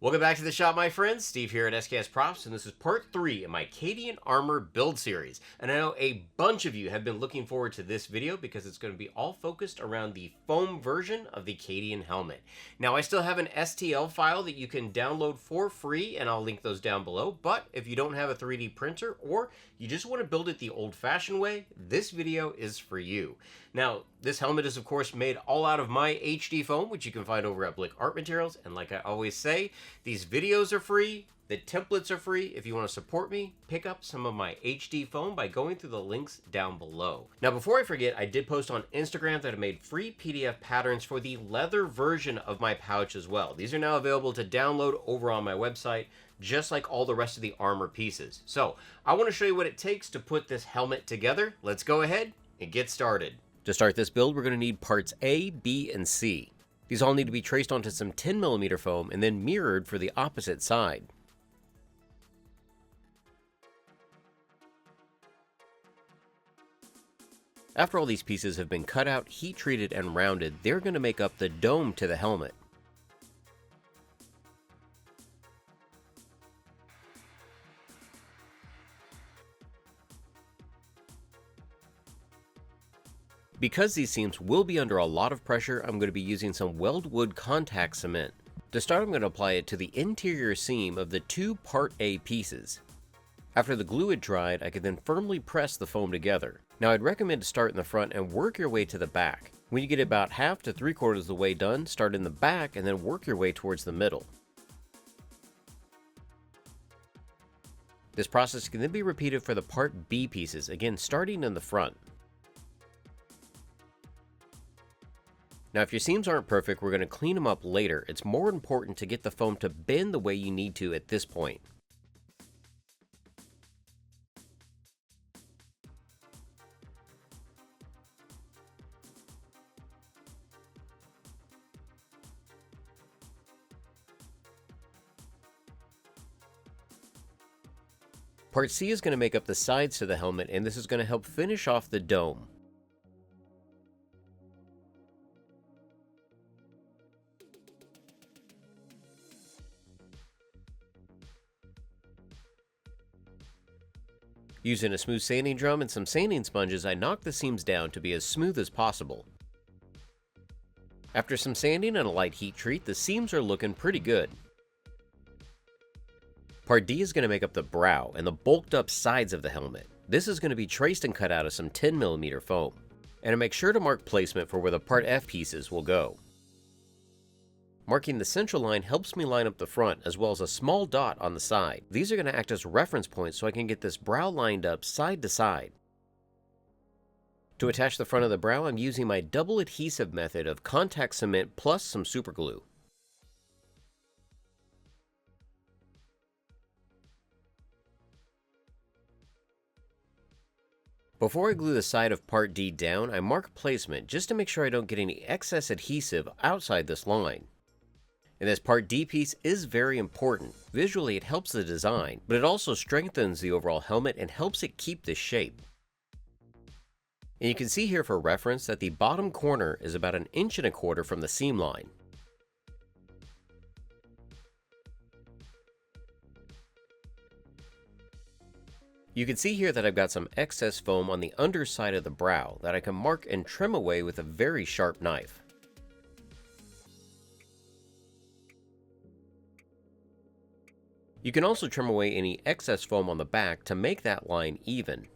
Welcome back to the shop, my friends. Steve here at SKS Props, and this is part 3 of my Cadian Armor build series. And I know a bunch of you have been looking forward to this video because it's going to be all focused around the foam version of the Cadian helmet. Now, I still have an STL file that you can download for free, and I'll link those down below. But if you don't have a 3D printer, or you just want to build it the old-fashioned way, this video is for you. Now, this helmet is, of course, made all out of my HD foam, which you can find over at Blick Art Materials. And like I always say, these videos are free, the templates are free. If you want to support me, pick up some of my HD foam by going through the links down below. Now, before I forget, I did post on Instagram that I made free PDF patterns for the leather version of my pouch as well. These are now available to download over on my website, just like all the rest of the armor pieces. So, I want to show you what it takes to put this helmet together. Let's go ahead and get started. To start this build, we're going to need parts A, B, and C. These all need to be traced onto some 10mm foam and then mirrored for the opposite side. After all these pieces have been cut out, heat treated, and rounded, they're going to make up the dome to the helmet. Because these seams will be under a lot of pressure, I'm going to be using some weldwood contact cement. To start, I'm going to apply it to the interior seam of the two Part A pieces. After the glue had dried, I could then firmly press the foam together. Now, I'd recommend to start in the front and work your way to the back. When you get about half to 3/4 of the way done, start in the back and then work your way towards the middle. This process can then be repeated for the Part B pieces, again starting in the front. Now, if your seams aren't perfect, we're going to clean them up later. It's more important to get the foam to bend the way you need to at this point. Part C is going to make up the sides to the helmet, and this is going to help finish off the dome. Using a smooth sanding drum and some sanding sponges, I knocked the seams down to be as smooth as possible. After some sanding and a light heat treat, the seams are looking pretty good. Part D is going to make up the brow and the bulked up sides of the helmet. This is going to be traced and cut out of some 10mm foam. And I make sure to mark placement for where the Part F pieces will go. Marking the central line helps me line up the front, as well as a small dot on the side. These are going to act as reference points so I can get this brow lined up side to side. To attach the front of the brow, I'm using my double adhesive method of contact cement plus some super glue. Before I glue the side of Part D down, I mark placement just to make sure I don't get any excess adhesive outside this line. And this Part D piece is very important. Visually, it helps the design, but it also strengthens the overall helmet and helps it keep the shape. And you can see here for reference that the bottom corner is about 1.25 inches from the seam line. You can see here that I've got some excess foam on the underside of the brow that I can mark and trim away with a very sharp knife. You can also trim away any excess foam on the back to make that line even.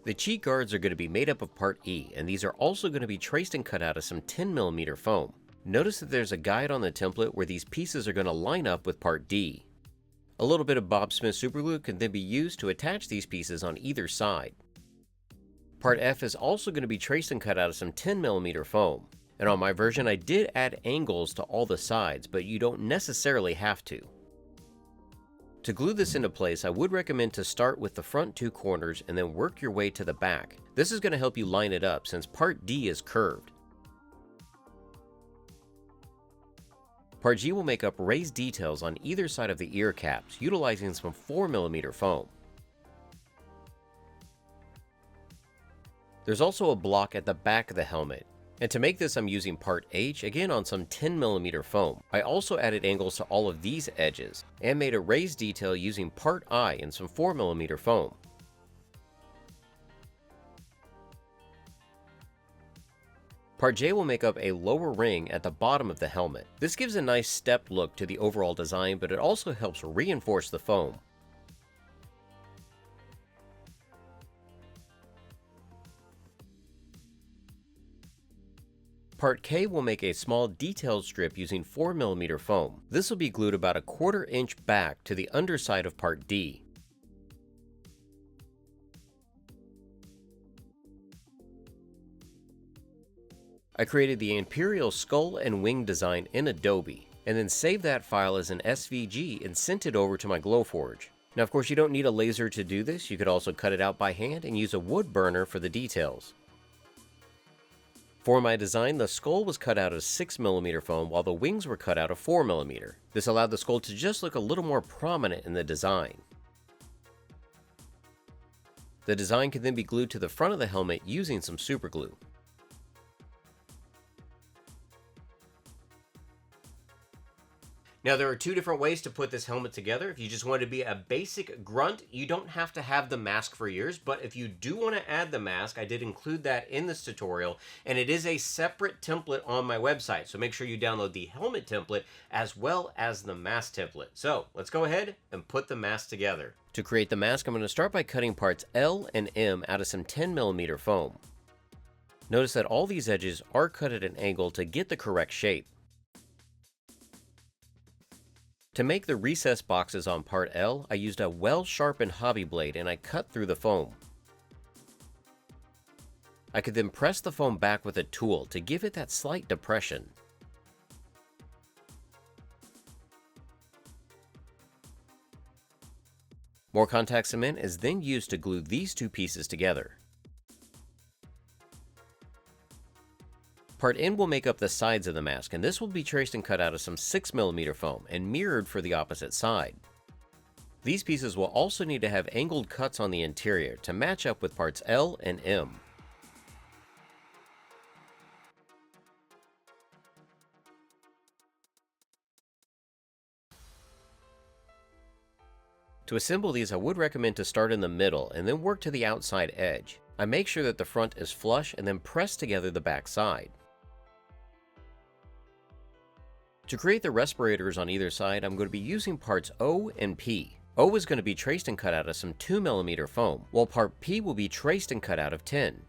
The cheek guards are going to be made up of Part E, and these are also going to be traced and cut out of some 10mm foam. Notice that there's a guide on the template where these pieces are going to line up with Part D. A little bit of Bob Smith superglue can then be used to attach these pieces on either side. Part F is also going to be traced and cut out of some 10mm foam. And on my version, I did add angles to all the sides, but you don't necessarily have to. To glue this into place, I would recommend to start with the front two corners and then work your way to the back. This is going to help you line it up since Part D is curved. Part G will make up raised details on either side of the ear caps, utilizing some 4mm foam. There's also a block at the back of the helmet. And to make this, I'm using part H, again on some 10mm foam. I also added angles to all of these edges, and made a raised detail using part I and some 4mm foam. Part J will make up a lower ring at the bottom of the helmet. This gives a nice stepped look to the overall design, but it also helps reinforce the foam. Part K will make a small detailed strip using 4mm foam. This will be glued about a 1/4 inch back to the underside of Part D. I created the Imperial skull and wing design in Adobe, and then saved that file as an SVG and sent it over to my Glowforge. Now of course you don't need a laser to do this, you could also cut it out by hand and use a wood burner for the details. For my design, the skull was cut out of 6mm foam while the wings were cut out of 4mm. This allowed the skull to just look a little more prominent in the design. The design can then be glued to the front of the helmet using some super glue. Now there are two different ways to put this helmet together. If you just want to be a basic grunt, you don't have to have the mask for yours, but if you do want to add the mask, I did include that in this tutorial, and it is a separate template on my website, so make sure you download the helmet template as well as the mask template. So let's go ahead and put the mask together. To create the mask, I'm going to start by cutting parts L and M out of some 10mm foam. Notice that all these edges are cut at an angle to get the correct shape. To make the recessed boxes on part L, I used a well-sharpened hobby blade and I cut through the foam. I could then press the foam back with a tool to give it that slight depression. More contact cement is then used to glue these two pieces together. Part N will make up the sides of the mask, and this will be traced and cut out of some 6mm foam and mirrored for the opposite side. These pieces will also need to have angled cuts on the interior to match up with parts L and M. To assemble these, I would recommend to start in the middle and then work to the outside edge. I make sure that the front is flush and then press together the back side. To create the respirators on either side, I'm going to be using parts O and P. O is going to be traced and cut out of some 2mm foam, while part P will be traced and cut out of 10.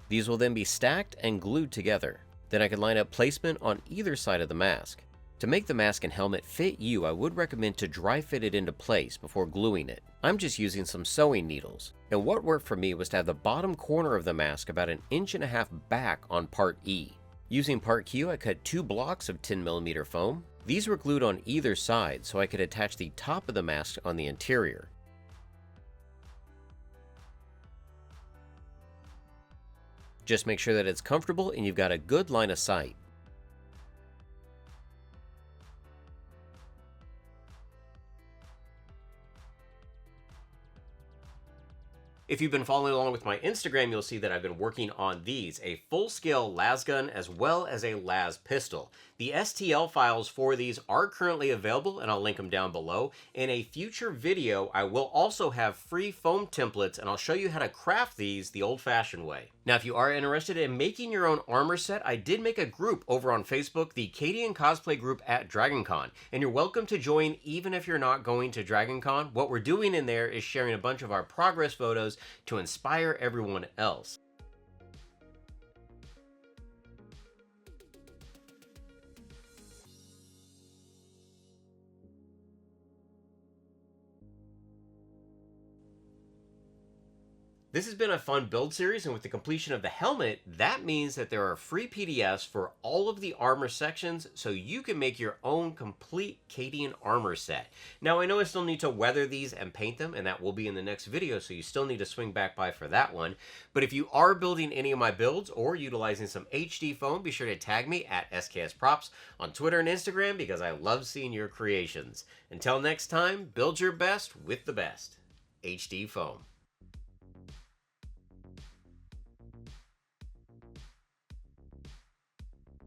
These will then be stacked and glued together. Then I can line up placement on either side of the mask. To make the mask and helmet fit you, I would recommend to dry fit it into place before gluing it. I'm just using some sewing needles, and what worked for me was to have the bottom corner of the mask about 1.5 inches back on part E. Using part Q, I cut 2 blocks of 10mm foam. These were glued on either side so I could attach the top of the mask on the interior. Just make sure that it's comfortable and you've got a good line of sight. If you've been following along with my Instagram, you'll see that I've been working on these, a full-scale las gun as well as a las pistol. The STL files for these are currently available, and I'll link them down below. In a future video, I will also have free foam templates, and I'll show you how to craft these the old-fashioned way. Now, if you are interested in making your own armor set, I did make a group over on Facebook, the Cadian Cosplay group at DragonCon, and you're welcome to join even if you're not going to DragonCon. What we're doing in there is sharing a bunch of our progress photos to inspire everyone else. This has been a fun build series, and with the completion of the helmet, that means that there are free PDFs for all of the armor sections, so you can make your own complete Cadian armor set. Now, I know I still need to weather these and paint them, and that will be in the next video, so you still need to swing back by for that one. But if you are building any of my builds or utilizing some HD foam, be sure to tag me at SKSProps on Twitter and Instagram, because I love seeing your creations. Until next time, build your best with the best. HD foam.